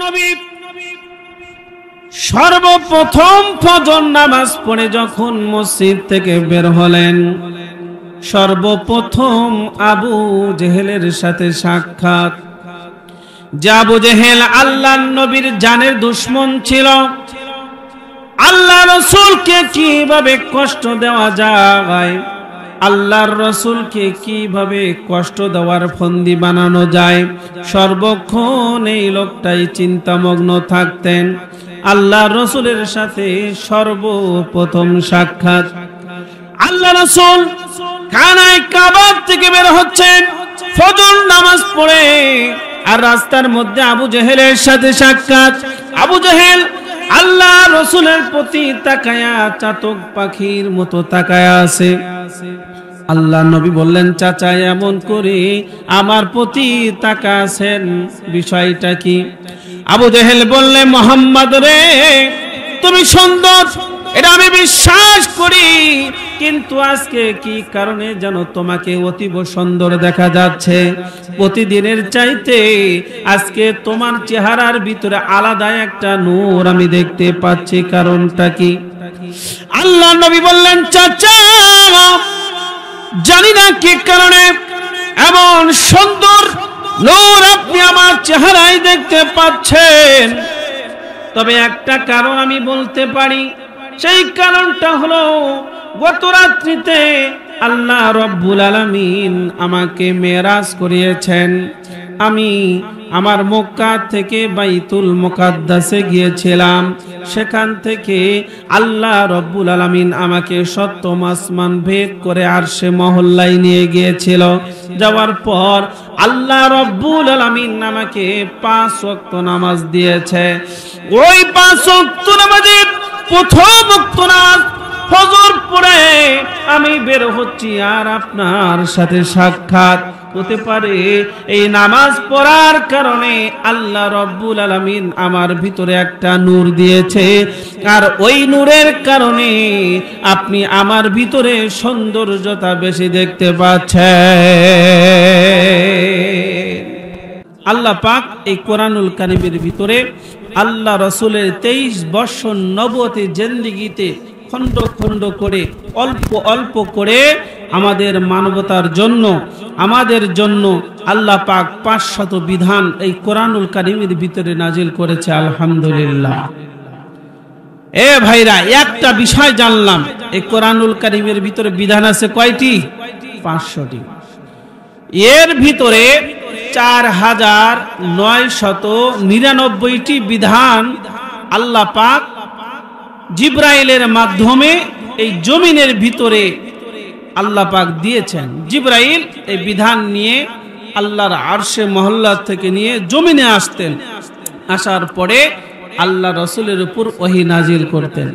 নবী সর্বপ্রথম ফজর নামাজ পড়ে যখন মসজিদ থেকে বের হলেন, সর্বপ্রথম আবু জেহেলের সাথে সাক্ষাৎ। যে আবু জেহেল আল্লাহর নবীর জানের দুশমন ছিল, আল্লাহ রসুলকে কিভাবে কষ্ট দেওয়া যায়, আল্লাহর রসুলকে কিভাবে কষ্ট দেওয়ার ফন্দি বানানো যায়, সর্বক্ষণ এই লোকটাই চিন্তামগ্ন থাকতেন। আল্লাহ রসুলের সাথে সর্বপ্রথম সাক্ষাৎ। আল্লাহ রসুল খানায় কাবা থেকে বের হচ্ছেন ফজর নামাজ পড়ে, আর রাস্তার মধ্যে আবু জেহেলের সাথে সাক্ষাৎ। আবু জেহেল আল্লাহ রসুলের প্রতি তাকায়া চাতক পাখির মতো তাকায়া আছে। আল্লাহ নবী বললেন, চাচা এমন করে আমার প্রতি তাকাছেন, বিষয়টা কি? আবু জেহেল বললেন, মোহাম্মদ রে, তুমি সুন্দর, এটা আমি বিশ্বাস করি, কিন্তু আজকে কি কারণে যেন তোমাকে অতীব সুন্দর দেখা যাচ্ছে। প্রতিদিনের চাইতে আজকে তোমার চেহারার ভিতরে আলাদা একটা নূর আমি দেখতে পাচ্ছি, কারণটা কি? আল্লাহ নবী বললেন, চাচা জানি না কি কারণে এমন সুন্দর নূর আপনি আমার চেহারায় দেখতে পাচ্ছেন, তবে একটা কারণ আমি বলতে পারি। সেই কারণটা হলো, গত রাত্রিতে আল্লাহ রব্বুল আলামিন আমাকে মেরাজ করিয়েছেন। আমি আমার মক্কা থেকে বাইতুল মুকাদ্দাসে গিয়েছিলাম, সেখান থেকে আল্লাহ রব্বুল আলামিন আমাকে সপ্তম আসমান ভেদ করে আরশে মহল্লায় নিয়ে গিয়েছিল। যাওয়ার পর আল্লাহ রব্বুল আলামিন আমাকে 5 ওয়াক্ত নামাজ দিয়েছে। ওই 5 ওয়াক্ত নামাজের প্রথম ওয়াক্ত নামাজ ফজর পড়ে আমি বের হচ্ছি, আর আপনার সাথে সাক্ষাৎ হতে পারে। এই নামাজ পড়ার কারণে আল্লাহ রব্বুল আলামিন আমার ভিতরে একটা নূর দিয়েছে, আর ওই নূরের কারণে আপনি আমার ভিতরে সৌন্দর্যতা বেশি দেখতে পাচ্ছেন। আল্লাহ পাক এই কোরআনুল কারীমের ভিতরে আল্লাহ রসুলের 23 বছর নবুয়তি জিন্দেগিতে খণ্ড খণ্ড করে অল্প অল্প করে আমাদের মানবতার জন্য, আমাদের জন্য আল্লাহ পাক 500 বিধান এই কোরআনুল কারীমের ভিতরে নাজিল করেছে। আলহামদুলিল্লাহ। এ ভাইরা, একটা বিষয় জানলাম, এই কোরআনুল কারীমের ভিতরে বিধান আছে কয়টি? 500টি। এর ভিতরে 4999টি বিধান আল্লাহ পাক জিবরাইলের মাধ্যমে এই জমিনের ভিতরে আল্লাহ পাক দিয়েছেন। জিবরাইল এই বিধান নিয়ে আল্লাহর আরশে মহল্লা থেকে নিয়ে জমিনে আসতেন, আসার পরে আল্লাহ রসুলের উপর ওহী নাজিল করতেন।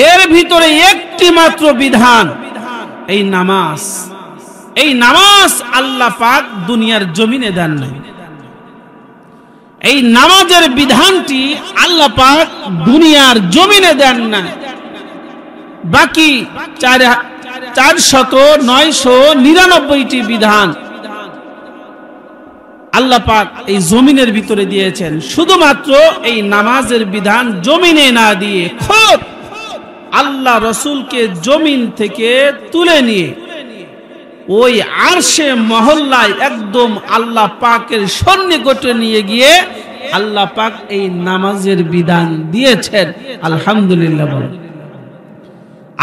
এর ভিতরে একটি মাত্র বিধান, এই নামাজ। এই নামাজ আল্লাহ পাক দুনিয়ার জমিনে দেন নাই। এই নামাজের বিধানটি আল্লাহ পাক দুনিয়ার জমিনে দেন না। বাকি 4999টি বিধান আল্লাহ পাক এই জমিনের ভিতরে দিয়েছেন। শুধুমাত্র এই নামাজের বিধান জমিনে না দিয়ে খোদ আল্লাহ রসুলকে জমিন থেকে তুলে নিয়ে ওই আরশে মহল্লায় একদম আল্লাহ পাকের সন্নিকটে নিয়ে গিয়ে আল্লাহ পাক এই নামাজের বিধান দিয়েছেন। আলহামদুলিল্লাহ বলেন।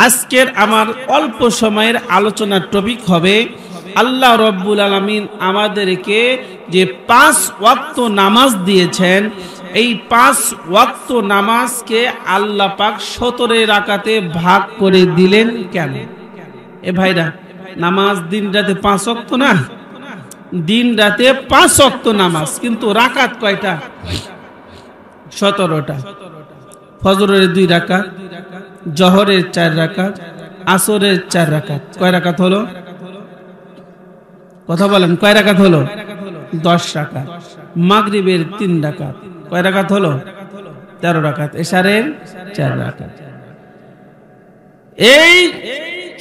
আজকের আমার অল্প সময়ের আলোচনার টপিক হবে, আল্লাহ রব্বুল আলামিন আমাদেরকে যে 5 ওয়াক্ত নামাজ দিয়েছেন, এই 5 ওয়াক্ত নামাজকে আল্লাহ পাক 17 রাকাতে ভাগ করে দিলেন কেন? এ ভাইরা, নামাজ দিন রাতে 5 ওয়াক্ত না, দিন রাতে 5 ওয়াক্ত নামাজ, কিন্তু রাকাত কয়টা? 17টা। ফজরের 2 রাকাত, জোহরের 4 রাকাত, আসরের 4 রাকাত। কয় রাকাত হলো? কথা বলেন, কয় রাকাত হলো? 10 রাকাত। মাগরিবের 3 রাকাত। কয় রাকাত হলো? 13 রাকাত। এশারের 4 রাকাত। এই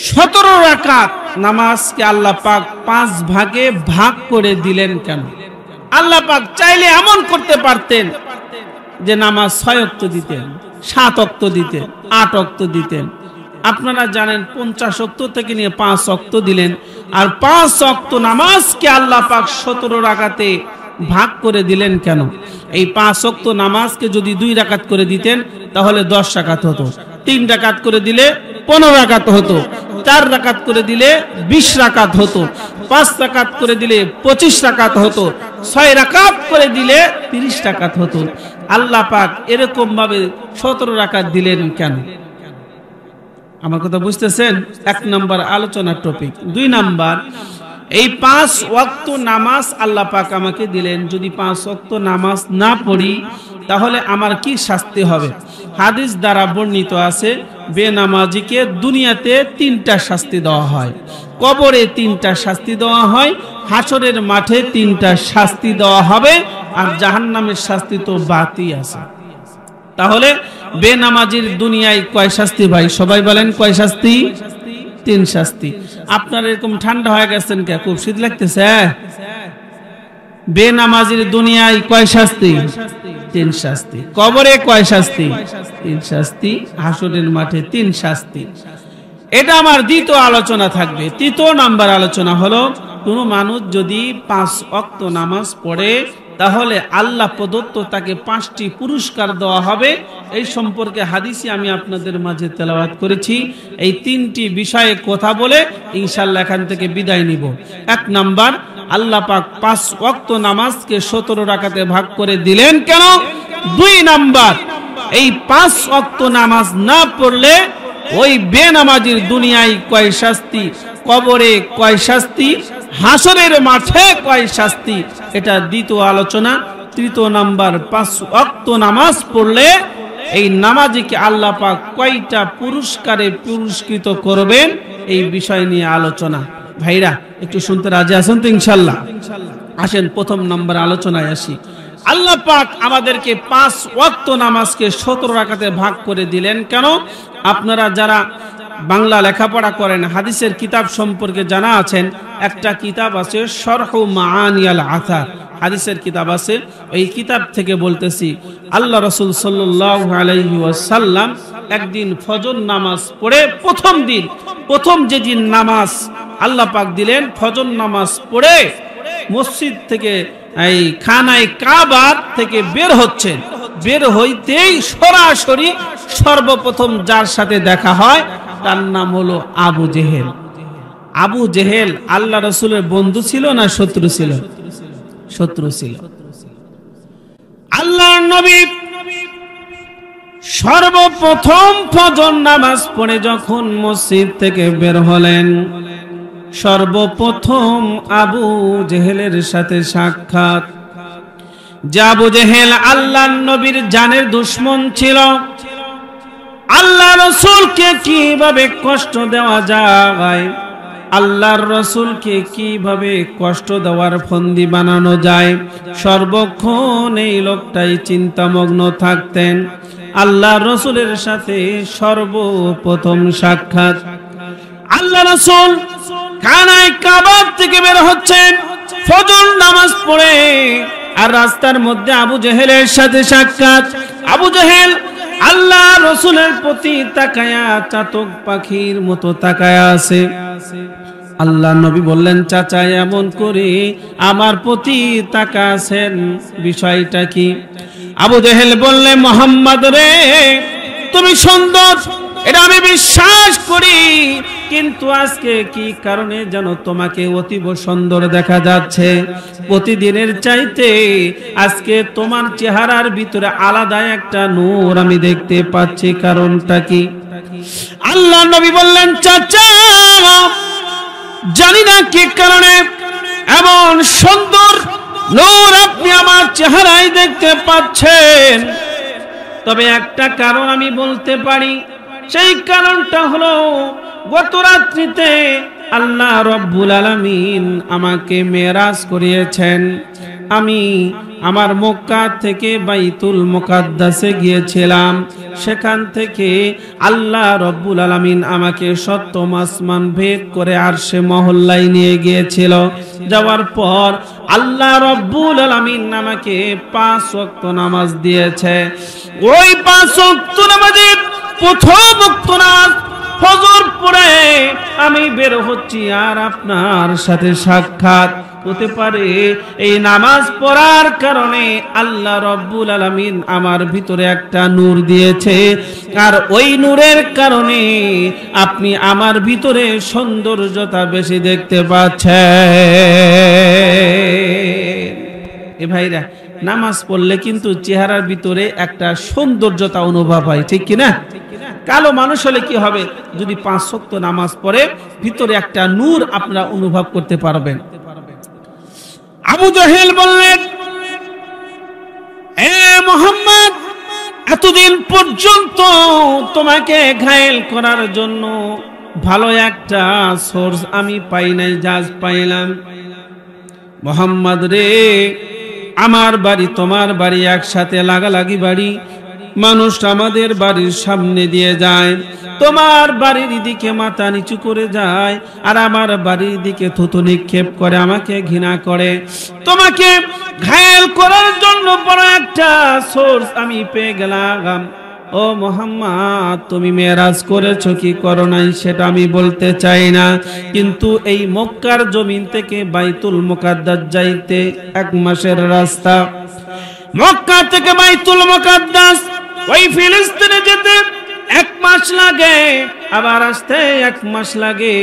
17 রাকাত নামাজকে আল্লাহ পাক 5 ভাগে ভাগ করে দিলেন কেন? আল্লাহ পাক চাইলে এমন করতে পারতেন যে নামাজ 6 ওয়াক্ত দিতেন, 7 ওয়াক্ত দিতেন, 8 ওয়াক্ত দিতেন। আপনারা জানেন 50 ওয়াক্ত থেকে নিয়ে 5 ওয়াক্ত দিলেন। আর 5 ওয়াক্ত নামাজকে আল্লাহ পাক 17 রাকাতে ভাগ করে দিলেন কেন? এই 5 ওয়াক্ত নামাজকে যদি 2 রাকাত করে দিতেন তাহলে 10 রাকাত হতো, 3 রাকাত করে দিলে 15 রাকাত হতো, 4 রাকাত করে দিলে 20 রাকাত হতো, 5 রাকাত করে দিলে 25 রাকাত হতো, 6 রাকাত করে দিলে 30 রাকাত হতো। আল্লাহ পাক এরকম ভাবে 17 রাকাত দিলেন কেন? আমার কথা বুঝতেছেন? 1 নাম্বার আলোচনার টপিক। 2 নাম্বার, এই 5 ওয়াক্ত নামাজ আল্লাহ পাক আমাকে দিলেন, যদি 5 ওয়াক্ত নামাজ না পড়ি তাহলে আমার কি শাস্তি হবে? হাদিস দ্বারা বর্ণিত আছে, বেনামাজিকে দুনিয়াতে 3টা শাস্তি দেওয়া হয়, কবরে 3টা শাস্তি দেওয়া হয়, হাসরের মাঠে 3টা শাস্তি দেওয়া হবে, আর জাহান্নামের শাস্তি তো বাকি আছে। তাহলে বেনামাজির দুনিয়ায় কয় শাস্তি ভাই? সবাই বলেন কয় শাস্তি? 3 শাস্তি। আপনার এরকম ঠান্ডা হয়ে গেছেন কে? খুব শীত লাগতেছে? বেনামাজির দুনিয়ায় কয় শাস্তি? 3 শাস্তি। কবরে কয় শাস্তি? 3 শাস্তি। হাসরের মাঠে 3 শাস্তি। এটা আমার দ্বিতীয় আলোচনা থাকবে। 3 নাম্বার আলোচনা হলো, কোন মানুষ যদি 5 ওয়াক্ত নামাজ পড়ে তাহলে আল্লাহ প্রদত্ত তাকে 5টি পুরস্কার দেওয়া হবে। এই সম্পর্কে হাদিসে আমি আপনাদের মাঝে তেলাওয়াত করেছি। এই 3টি বিষয়ে কথা বলে ইনশাআল্লাহ এখান থেকে বিদায় নিব। 1 নাম্বার, আল্লাহ পাক 5 ওয়াক্ত নামাজকে 17 রাকাতে ভাগ করে দিলেন কেন? 2 নাম্বার, এই 5 ওয়াক্ত নামাজ না পড়লে ওই বেনামাজির দুনিয়ায় কয় শাস্তি, কবরে কয় শাস্তি, হাসরের মাঠে কয় শাস্তি, এটা দ্বিতীয় আলোচনা। 3 নাম্বার, 5 ওয়াক্ত নামাজ পড়লে এই নামাজিকে আল্লাহ পাক কয়টা পুরস্কারে পুরস্কৃত করবেন, এই বিষয় নিয়ে আলোচনা। ভাইরা একটু শুনতে রাজি আছেন তো ইনশাআল্লাহ? আসেন 1 নাম্বার আলোচনায় আসি। আল্লাহ পাক আমাদেরকে 5 ওয়াক্ত নামাজকে 17 রাকাতে ভাগ করে দিলেন কেন? আপনারা যারা বাংলা লেখাপড়া করেন, হাদিসের কিতাব সম্পর্কে জানা আছেন, একটা কিতাব আছে শরহু মাআনিয়াল আথার, হাদিসের কিতাব আছে। এই কিতাব থেকে বলতেছি, আল্লাহ রাসূল সাল্লাল্লাহু আলাইহি ওয়াসাল্লাম একদিন ফজর নামাজ পড়ে, প্রথম যেদিন নামাজ আল্লাহ পাক দিলেন, ফজর নামাজ পড়ে মসজিদ থেকে এই খানায় কাবা থেকে বের হচ্ছেন। বের হইতেই সরাসরি সর্বপ্রথম যার সাথে দেখা হয় তার নাম হলো আবু জেহেল। আবু জেহেল আল্লাহ রাসূলের বন্ধু ছিল না শত্রু ছিল? শত্রু ছিল। আল্লাহর নবী সর্বপ্রথম ফজর নামাজ পড়ে যখন মসজিদ থেকে বের হলেন, সর্বপ্রথম আবু জেহেলের সাথে সাক্ষাৎ। যে আবু জেহেল আল্লাহর নবীর জানের দুশমন ছিল, আল্লাহ রাসূলকে কিভাবে কষ্ট দেওয়া যায়, আল্লাহর রাসূলকে কিভাবে কষ্ট দেওয়ার ফন্দি বানানো যায়, সর্বক্ষণ এই লোকটাই চিন্তামগ্ন থাকতেন। আল্লাহর রাসূলের সাথে সর্বপ্রথম সাক্ষাৎ। আল্লাহ রাসূল খানায় কাবা থেকে বের হচ্ছেন ফজর নামাজ পড়ে, আর রাস্তার মধ্যে আবু জেহেলের সাথে সাক্ষাৎ। আবু জেহেল আল্লাহ রাসূলের প্রতি তাকায়া চাতক পাখির মতো তাকায়া আছে। আল্লাহ নবী বললেন, চাচা এমন করে আমার প্রতি তাকাছেন, বিষয়টা কি? আবু জেহেল বললে, মুহাম্মদ রে, তুমি সুন্দর, এটা আমি বিশ্বাস করি, কিন্তু আজকে কি কারণে যেন তোমাকে অতীব সুন্দর দেখা যাচ্ছে। প্রতিদিনের চাইতে আজকে তোমার চেহারার ভিতরে আলাদা একটা নূর আমি দেখতে পাচ্ছি, কারণটা কি? আল্লাহ নবী বললেন, চাচা জানি না কি কারণে এমন সুন্দর নূর আপনি আমার চেহারায় দেখতে পাচ্ছেন, তবে একটা কারণ আমি বলতে পারি। সেই কারণটা হলো, গত রাত্রিতে আল্লাহ রব্বুল আলামিন আমাকে মেরাজ করিয়েছেন। আমি আমার মক্কা থেকে বাইতুল মুকাদ্দাসে গিয়েছিলাম, সেখান থেকে আল্লাহ রব্বুল আলামিন আমাকে সপ্তম আসমান ভেদ করে আরশে মহল্লায় নিয়ে গিয়েছিল। যাওয়ার পর আল্লাহ রব্বুল আলামিন আমাকে 5 ওয়াক্ত নামাজ দিয়েছে। ওই 5 ওয়াক্ত নামাজের প্রথম ওয়াক্ত নামাজ ফজর পড়ে আমি বের হচ্ছি, আর আপনার সাথে সাক্ষাৎ হতে পারে। এই নামাজ পড়ার কারণে আল্লাহ রব্বুল আলামিন আমার ভিতরে একটা নূর দিয়েছে, আর ওই নূরের কারণে আপনি আমার ভিতরে সৌন্দর্যতা বেশি দেখতে পাচ্ছেন। এ ভাইরা, নামাজ পড়লে কিন্তু চেহারার ভিতরে একটা সৌন্দর্যতা অনুভব হয়, ঠিক কিনা? কালো মানুষ হলে কি হবে? যদি 5 ওয়াক্ত নামাজ পড়ে ভিতরে একটা নূর আপনারা অনুভব করতে পারবেন। আবু জাহেল বললেন, এ মুহাম্মদ, এতদিন পর্যন্ত তোমাকে ঘায়েল করার জন্য ভালো একটা সোর্স আমি পাই নাই, জাজ পাইলাম। মুহাম্মদ রে, আমার বাড়ি তোমার বাড়ি একসাথে লাগালাগি বাড়ি, মানুষ আমাদের বাড়ির সামনে দিয়ে যায়, তোমার বাড়ির দিকে মাথা নিচু করে যায়, আর আমার বাড়ির দিকে থুতু নিক্ষেপ করে, আমাকে ঘৃণা করে। তোমাকে ঘায়েল করার জন্য বড় একটা সোর্স আমি পেয়ে গেলাম। ও মুহাম্মদ, তুমি মেরাজ করেছো কি করো নাই সেটা আমি বলতে চাই না, কিন্তু এই মক্কার জমিন থেকে বাইতুল মুকাদ্দাস যাইতে 1 মাসের রাস্তা। মক্কা থেকে বাইতুল মুকাদ্দাস ওই ফিলিস্তিনে যেতে 1 মাস লাগে, আবার আসতে 1 মাস লাগে।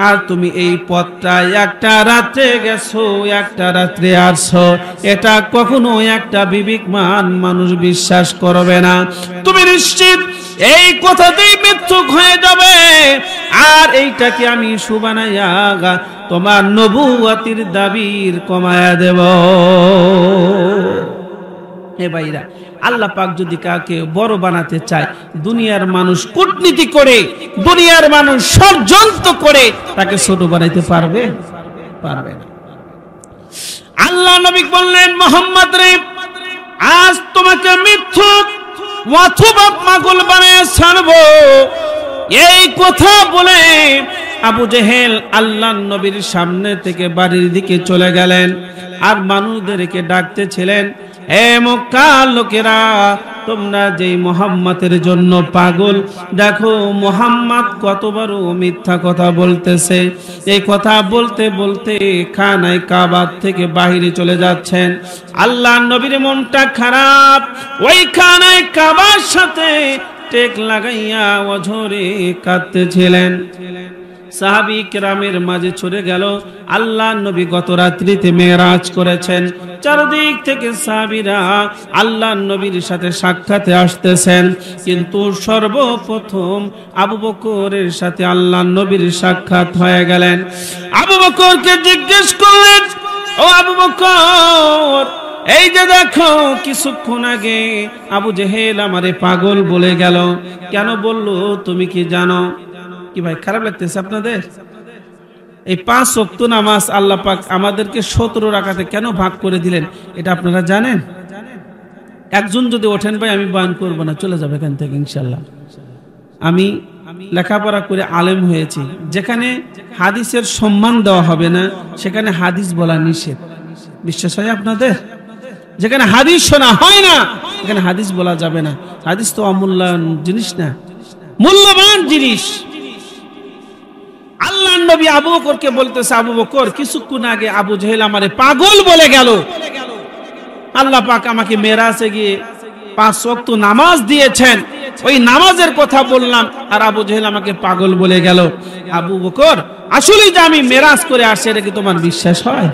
আর তুমি এই পথটা একটা রাত্রে গেছো, একটা রাত্রে আসছো, এটা কখনো একটা বিবেকমান মানুষ বিশ্বাস করবে না। তুমি নিশ্চিত এই কথাতেই মিথ্যুক হয়ে যাবে, আর এইটাকে আমি সুবানাইয়া তোমার নবুয়তির দাবির কমায়া দেব। হে ভাইরা, আল্লাহ পাক যদি কাউকে বড় বানাতে চায়, দুনিয়ার মানুষ কূটনীতি করে, দুনিয়ার মানুষ ষড়যন্ত্র করে তাকে ছোট বানাইতে পারবে? পারবে না। আল্লাহ নবী বললেন, মুহাম্মদ রে, আজ তোমাকে মিথ্যুক অথবা পাগল বানিয়ে ছাড়বো। এই কথা বলে আবু জেহেল আল্লাহ নবীর সামনে থেকে বাড়ির দিকে চলে গেলেন, আর মানুষদেরকে ডাকতেছিলেন, হে মক্কার লোকেরা, তোমরা যেই মুহাম্মাদের জন্য পাগল, দেখো মুহাম্মদ কত বড় মিথ্যা কথা বলতেছে। এই কথা বলতে বলতে খানায় কাবা থেকে বাইরে চলে যাচ্ছেন। আল্লাহ নবীর মনটা খারাপ, ওই খানায় কাবার সাথে টেক লাগাইয়া অঝরে কাঁদতেছিলেন। সাহাবী কেরামের মাঝে ছড়ে গেল, আল্লাহ নবী গত রাত্রিতে মেরাজ করেছেন। চারদিক থেকে সাহাবীরা আল্লাহ নবীর সাথে সাক্ষাতে আসতেছেন, কিন্তু সর্বপ্রথম আবু বকরের সাথে আল্লাহ নবীর সাক্ষাৎ হয়ে গেলেন। আবু বকরকে জিজ্ঞেস করলেন, ও আবু বকর, এই যে দেখো কিছুক্ষণ আগে আবু জেহেল আমারে পাগল বলে গেল, কেন বললো তুমি কি জানো? কি ভাই, খারাপ লাগতেছে আপনাদের? এই 5 ওয়াক্ত নামাজ আল্লাহ পাক আমাদেরকে 17 রাকাতে কেন ভাগ করে দিলেন এটা আপনারা জানেন? একজন যদি ওঠেন, ভাই আমি বয়ান করব না, চলে যাবে এখান থেকে ইনশাআল্লাহ। আমি লেখাপড়া করে আলেম হয়েছি, যেখানে হাদিসের সম্মান দেওয়া হবে না সেখানে হাদিস বলা নিষেধ। বিশ্বাস হয় আপনাদের? যেখানে হাদিস শোনা হয় না সেখানে হাদিস বলা যাবে না। হাদিস তো অমূল্যায়ন জিনিস না, মূল্যবান জিনিস। আল্লাহ নবী আবু বকরকে বলতেছে, আবু বকর, কিছুক্ষণ আগে আবু জেহেল আমারে পাগল বলে গেল। আল্লাহ পাক আমাকে মেরাজে গিয়ে 5 ওয়াক্ত নামাজ দিয়েছেন, ওই নামাজের কথা বললাম, আর আবু জেহেল আমাকে পাগল বলে গেল। আবু বকর, আসলে যে আমি মেরাজ করে আসছি এটা কি তোমার বিশ্বাস হয়?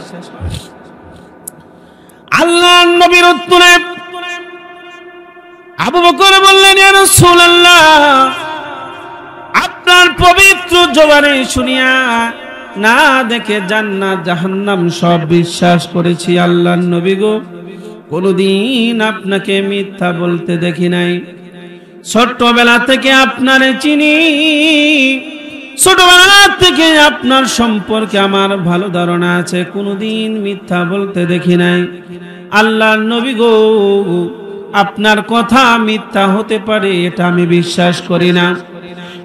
আল্লাহ নবীর উত্তরে আবু বকর বললেন, ইয়া রাসূলুল্লাহ, আপনার পবিত্র জবানে শুনিয়া না দেখে জান্নাত জাহান্নাম সব বিশ্বাস করেছি। আল্লাহর নবী গো, কোনদিন আপনাকে মিথ্যা বলতে দেখি নাই। ছোট্টবেলা থেকে আপনারে চিনি, ছোটবেলা থেকে আপনার সম্পর্কে আমার ভালো ধারণা আছে, কোনোদিন মিথ্যা বলতে দেখি নাই। আল্লাহর নবী গো, আপনার কথা মিথ্যা হতে পারে এটা আমি বিশ্বাস করি না।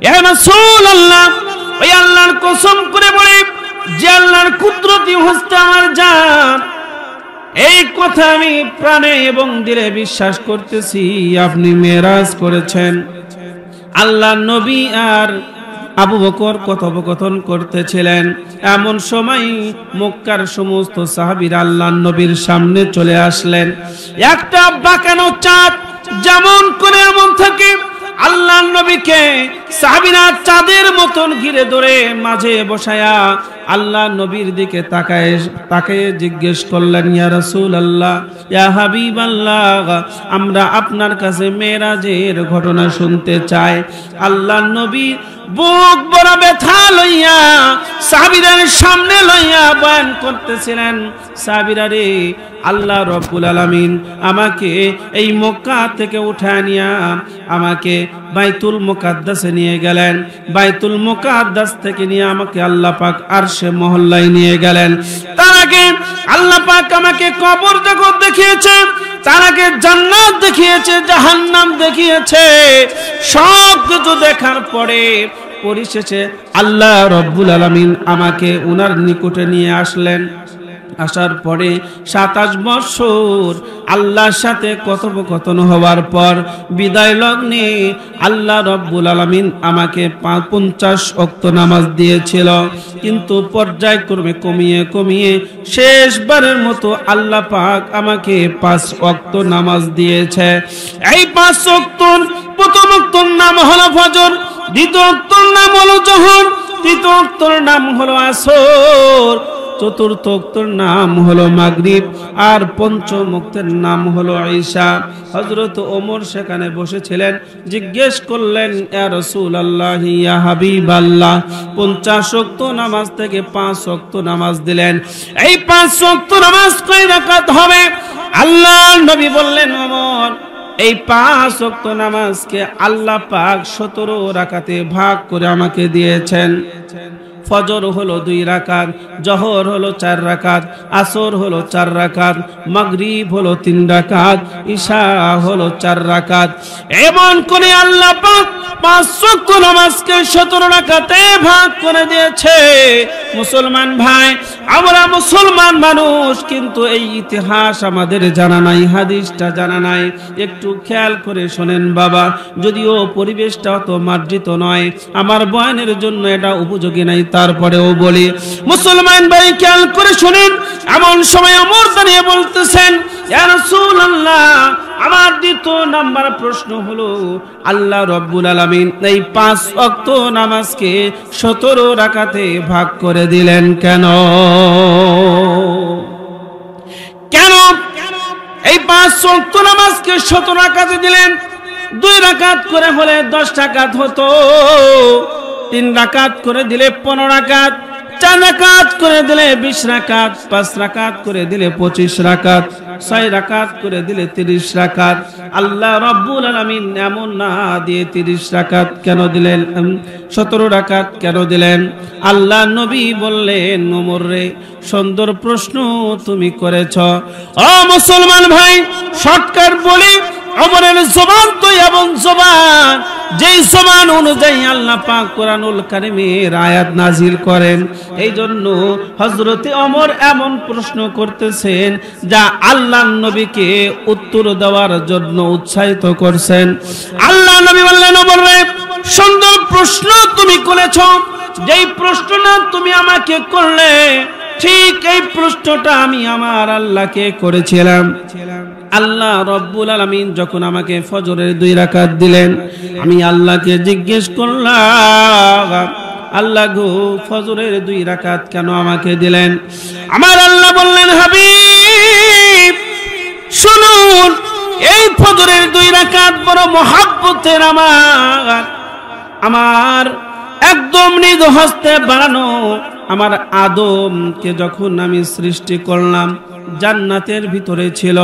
ইয়া রাসূলুল্লাহ, ওই আল্লাহর কসম করে বলি, যে আল্লাহর কুদরতি হস্তে আমার জান, এই কথা আমি প্রাণে এবং দিলে বিশ্বাস করতেছি আপনি মেরাজ করেছেন। আল্লাহর নবী আর আবু বকর কথোপকথন করতেছিলেন, এমন সময় মক্কার সমস্ত সাহাবীরা আল্লাহর নবীর সামনে চলে আসলেন। একটা বাঁকানো চাঁদ যেমন করে এমন থাকে, আল্লাহর নবীকে সাহাবীরা চাঁদের মতন ঘিরে ধরে মাঝে বসায়া আল্লাহর নবীর দিকে তাকায় জিজ্ঞেস করলেন, ইয়া রাসূলুল্লাহ, ইয়া হাবিবাল্লাহ, আমরা আপনার কাছে মেরাজের ঘটনা শুনতে চাই। আল্লাহর নবী বুক বড় ব্যথা লইয়া সাহাবীদের সামনে লইয়া বয়ান করতেছিলেন, সাহাবীরা রে, আল্লাহ রাব্বুল আলামিন আমাকে এই মক্কা থেকে উঠায় নিয়া আমাকে বাইতুল মুকাদ্দাসে নিয়ে গেলেন। বাইতুল মুকাদ্দাস থেকে নিয়ে আমাকে আল্লাহ পাক আরশে মহল্লায় নিয়ে গেলেন। তার আগে আল্লাহ পাক আমাকে কবর জগৎ দেখিয়েছে, তার আগে জান্নাত দেখিয়েছে, জাহান্নাম দেখিয়েছে। সব কিছু দেখার পরে পরিশেষে আল্লাহ রাব্বুল আলামিন আমাকে উনার নিকটে নিয়ে আসলেন। আসার পরে 27 বছর আল্লাহর সাথে কথোপকথন হওয়ার পর বিদায় লগ্নে আল্লাহ রাব্বুল আলামিন আমাকে 50 ওয়াক্ত নামাজ দিয়েছিল, কিন্তু পর্যায়ক্রমে কমিয়ে কমিয়ে শেষবারের মতো আল্লাহ পাক আমাকে 5 ওয়াক্ত নামাজ দিয়েছে। এই 5 ওয়াক্তর প্রথম ওয়াক্তর নাম হলো ফজর, দ্বিতীয় ওয়াক্তর নাম হলো যোহর, তৃতীয় ওয়াক্তর নাম হলো আসর, চতুর্থ ওয়াক্তের নাম হলো মাগরিব, আর পঞ্চম ওয়াক্তের নাম হলো ঈশা। হযরত ওমর সেখানে বসেছিলেন, জিজ্ঞেস করলেন, ইয়া রাসূলুল্লাহ, ইয়া হাবিবাল্লাহ, 50 ওয়াক্ত নামাজ থেকে 5 ওয়াক্ত নামাজ দিলেন, এই 5 ওয়াক্ত নামাজ কয় রাকাত হবে? আল্লাহর নবী বললেন, ওমর, এই 5 ওয়াক্ত নামাজকে আল্লাহ পাক 17 রাকাতে ভাগ করে আমাকে দিয়েছেন। ফজর হলো 2 রাকাত, জোহর হলো 4 রাকাত, আসর হলো 4 রাকাত, মাগরিব হলো 3 রাকাত, ঈশা হলো 4 রাকাত। এমন করে আল্লাহ পাক 5 ওয়াক্ত নামাজকে 17 রাকাতে ভাগ করে দিয়েছে। মুসলমান ভাই, আমরা মুসলমান মানুষ, কিন্তু এই ইতিহাস আমাদের জানা নাই, হাদিসটা জানা নাই। একটু খেয়াল করে শোনেন বাবা, যদিও পরিবেশটা অত মার্জিত নয়, আমার বয়ানের জন্য এটা উপযোগী নাই, তারপরেও বলি, মুসলমান ভাই খেয়াল করে শুনেন। এমন সময় ওমর দাঁড়িয়ে বলতেছেন, ইয়া রাসূলুল্লাহ, আমার দ্বিতীয় নাম্বার প্রশ্ন হলো, আল্লাহ রাব্বুল আলামিন এই 5 ওয়াক্ত নামাজকে 17 রাকাতে ভাগ করে দিলেন কেন? কেন এই 5 ওয়াক্ত নামাজকে 17 রাকাতে দিলেন? 2 রাকাত করে হলে 10 রাকাত হতো, 3 রাকাত করে দিলে 15 রাকাত, 4 রাকাত করে দিলে 20 রাকাত, 5 রাকাত করে দিলে 25 রাকাত, 6 রাকাত করে দিলে 30 রাকাত। আল্লাহ রাব্বুল আলামিন এমন না দিয়ে 30 রাকাত কেন দিলেন, 17 রাকাত কেন দিলেন? আল্লাহ নবী বললেন, ওমর রে, সুন্দর প্রশ্ন তুমি করেছ। ও মুসলমান ভাই, শর্টকাট বলি, ওমরের জবান তো এমন জবান, যেই জবান অনুযায়ী আল্লাহ পাক কোরআনুল কারীমের আয়াত নাজিল করেন। এই জন্য হযরতে ওমর এমন প্রশ্ন করতেছেন যা আল্লাহর নবীকে উত্তর দেওয়ার জন্য উৎসাহিত করছেন। আল্লাহ নবী বললেন, ওমর রে, সুন্দর প্রশ্ন তুমি করেছ। যেই প্রশ্নটা তুমি আমাকে করলে, ঠিক এই প্রশ্নটা আমি আমার আল্লাহকে করেছিলাম। আল্লাহ রাব্বুল আলামিন যখন আমাকে ফজরের 2 রাকাত দিলেন, আমি আল্লাহকে জিজ্ঞেস করলাম, আল্লাহ গো, ফজরের 2 রাকাত কেন আমাকে দিলেন? আমার আল্লাহ বললেন, হাবিব শুনুন, এই ফজরের 2 রাকাত বড় মহব্বতের আমার একদম নিজ হস্তে বানানো। আমার আদমকে যখন আমি সৃষ্টি করলাম, জান্নাতের ভিতরে ছিল,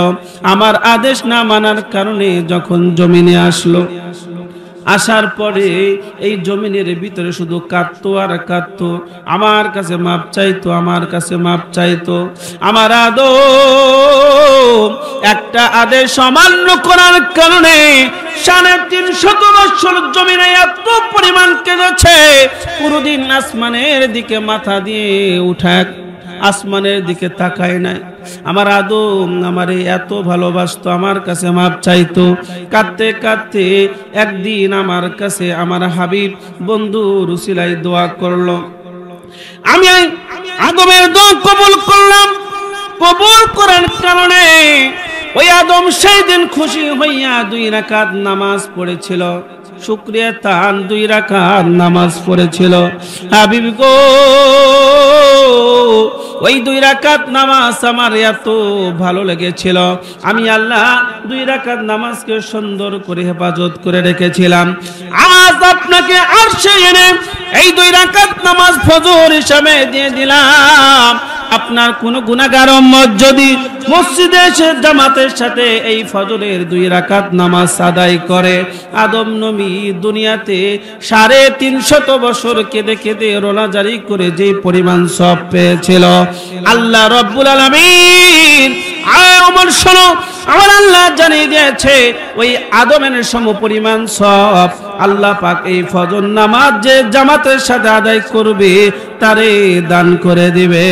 আমার আদেশ না মানার কারণে যখন জমিনে আসলো, আসার পরে এই জমিনের ভিতরে শুধু কাঁদতো আর কাঁদতো, আমার কাছে মাপ চাইতো, আমার কাছে মাপ চাইতো। আমার আদম একটা আদেশ অমান্য করার কারণে 350 বছর জমিনে এত পরিমাণ কেঁদেছে, পুরোদিন আসমানের দিকে মাথা দিয়ে উঠা, আসমানের দিকে তাকায় নাই। আমার আদম আমারে এত ভালোবাসতো, আমার কাছে মাপ চাইতো। কাঁদতে কাঁদতে একদিন আমার কাছে আমার হাবিব বন্ধু রুসিলাই দোয়া করলো। আমি আদমের দোয়া কবুল করলাম। কবুল করার কারণে ওই আদম সেই দিন খুশি হইয়া 2 রাকাত নামাজ পড়েছিল। শুকরিয়া তান 2 রাকাত নামাজ পড়েছিল। হাবিব গো, ওই 2 রাকাত নামাজ আমার এত ভালো লেগেছিল, আমি আল্লাহ 2 রাকাত নামাজকে সুন্দর করে হেফাজত করে রেখেছিলাম। আজ আপনাকে আরশে এনে এই 2 রাকাত নামাজ ফজর হিসাবে দিয়ে দিলাম। আপনার কোন গুনাহগার উম্মত যদি মসজিদে এসে জামাতের সাথে এই ফজরের 2 রাকাত নামাজ আদায় করে, আদম নবী দুনিয়াতে 350 বছর কেঁদে কেঁদে রোনা জারি করে যে পরিমাণ সওয়াব পেয়েছিল, আল্লাহ রাব্বুল আলামিন আমার শোনো, আমার আল্লাহ জানিয়ে দিয়েছে ওই আদমের সম পরিমাণ সওয়াব আল্লাহ পাক এই ফজর নামাজ যে জামাতের সাথে আদায় করবে তারে দান করে দিবে।